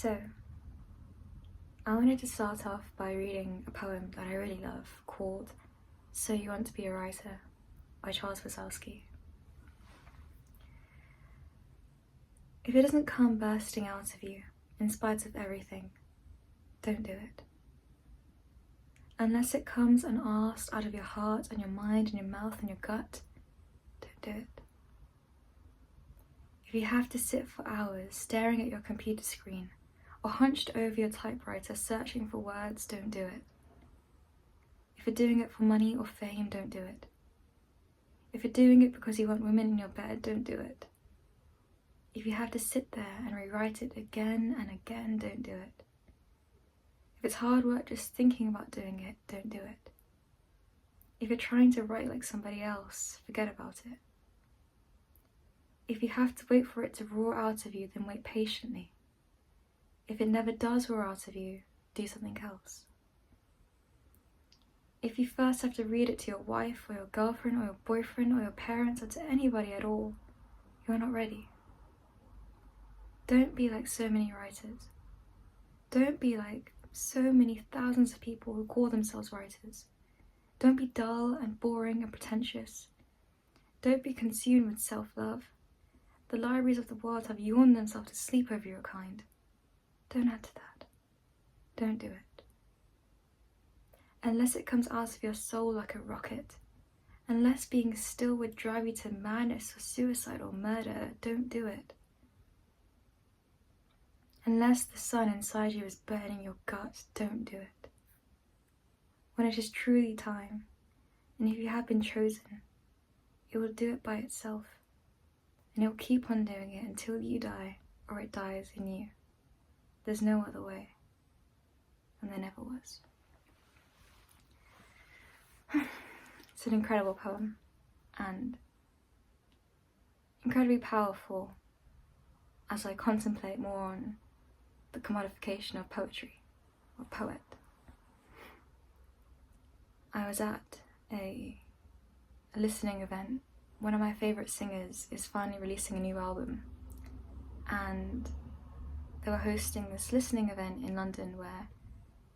So, I wanted to start off by reading a poem that I really love called So You Want to Be a Writer by Charles Wasowski. If it doesn't come bursting out of you, in spite of everything, don't do it. Unless it comes unasked out of your heart and your mind and your mouth and your gut, don't do it. If you have to sit for hours staring at your computer screen or hunched over your typewriter searching for words, don't do it. If you're doing it for money or fame, don't do it. If you're doing it because you want women in your bed, don't do it. If you have to sit there and rewrite it again and again, don't do it. If it's hard work just thinking about doing it, don't do it. If you're trying to write like somebody else, forget about it. If you have to wait for it to roar out of you, then wait patiently. If it never does roar out of you, do something else. If you first have to read it to your wife or your girlfriend or your boyfriend or your parents or to anybody at all, you're not ready. Don't be like so many writers. Don't be like so many thousands of people who call themselves writers. Don't be dull and boring and pretentious. Don't be consumed with self-love. The libraries of the world have yawned themselves to sleep over your kind. Don't add to that. Don't do it. Unless it comes out of your soul like a rocket, unless being still would drive you to madness or suicide or murder, don't do it. Unless the sun inside you is burning your gut, don't do it. When it is truly time, and if you have been chosen, it will do it by itself, and it will keep on doing it until you die or it dies in you. There's no other way, and there never was. It's an incredible poem, and incredibly powerful as I contemplate more on the commodification of poetry, or poet. I was at a listening event. One of my favourite singers is finally releasing a new album, and they were hosting this listening event in London where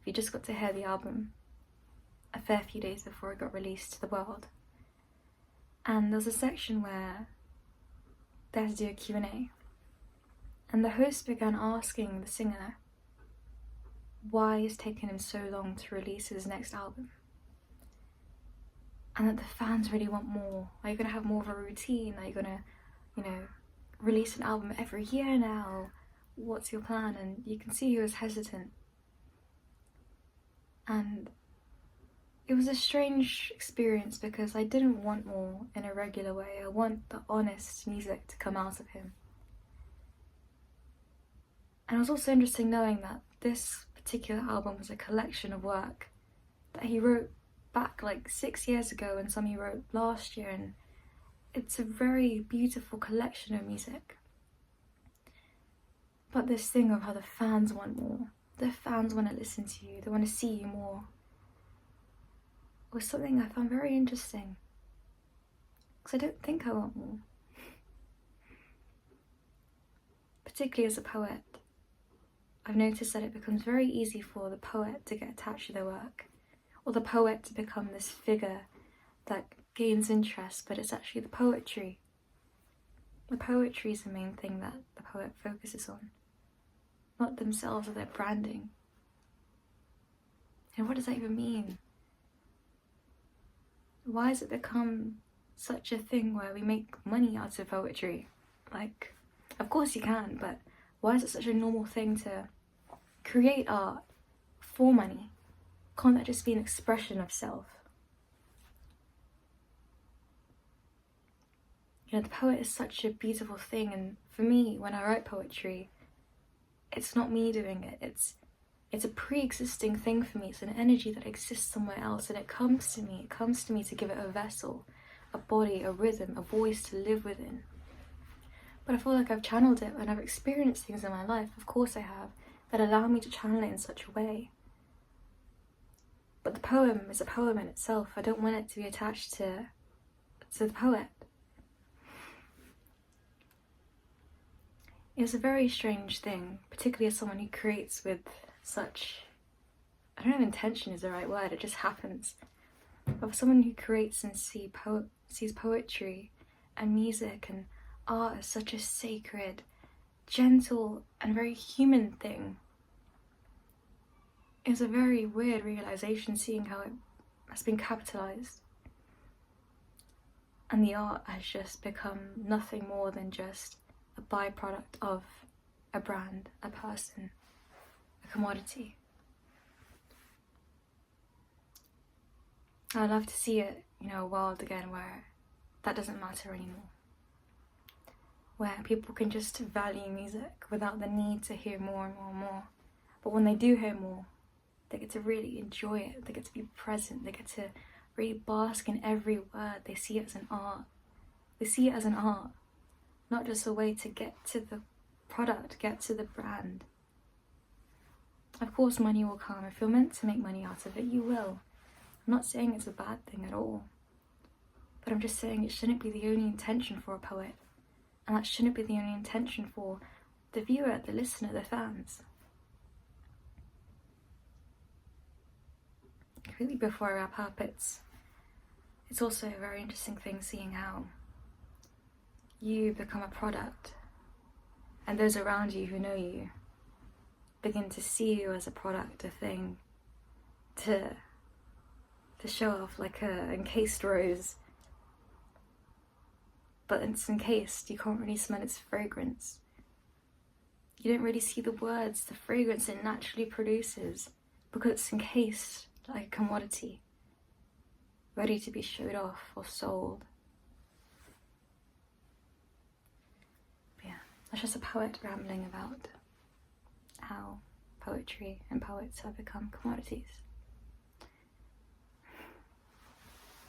you just got to hear the album a fair few days before it got released to the world. And there was a section where they had to do a Q&A, and the host began asking the singer why it's taken him so long to release his next album, and that the fans really want more. Are you going to have more of a routine? Are you going to, release an album every year now? What's your plan? And you can see he was hesitant. And it was a strange experience because I didn't want more in a regular way. I want the honest music to come out of him. And it was also interesting knowing that this particular album was a collection of work that he wrote back like 6 years ago and some he wrote last year, and it's a very beautiful collection of music. But this thing of how the fans want more, the fans want to listen to you, they want to see you more, was something I found very interesting, because I don't think I want more. Particularly as a poet, I've noticed that it becomes very easy for the poet to get attached to their work, or the poet to become this figure that gains interest, but it's actually the poetry. The poetry is the main thing that the poet focuses on, not themselves or their branding. And what does that even mean? Why has it become such a thing where we make money out of poetry? Like, of course you can, but why is it such a normal thing to create art for money? Can't that just be an expression of self? The poet is such a beautiful thing, and for me, when I write poetry, it's not me doing it. It's a pre-existing thing for me. It's an energy that exists somewhere else, and it comes to me. It comes to me to give it a vessel, a body, a rhythm, a voice to live within. But I feel like I've channeled it, and I've experienced things in my life, of course I have, that allow me to channel it in such a way. But the poem is a poem in itself. I don't want it to be attached to the poet. It's a very strange thing, particularly as someone who creates with such, I don't know if intention is the right word, it just happens. But for someone who creates and sees poetry and music and art as such a sacred, gentle and very human thing, it's a very weird realization seeing how it has been capitalized. And the art has just become nothing more than just a byproduct of a brand, a person, a commodity. I'd love to see it, a world again where that doesn't matter anymore. Where people can just value music without the need to hear more and more and more. But when they do hear more, they get to really enjoy it. They get to be present. They get to really bask in every word. They see it as an art. They see it as an art, not just a way to get to the product, get to the brand. Of course, money will come. If you're meant to make money out of it, you will. I'm not saying it's a bad thing at all. But I'm just saying it shouldn't be the only intention for a poet. And that shouldn't be the only intention for the viewer, the listener, the fans. Really, before I wrap up, it's also a very interesting thing seeing how you become a product and those around you who know you begin to see you as a product, a thing to show off, like a encased rose. But it's encased, you can't really smell its fragrance. You don't really see the words, the fragrance it naturally produces, because it's encased like a commodity, ready to be showed off or sold. But yeah, that's just a poet rambling about how poetry and poets have become commodities.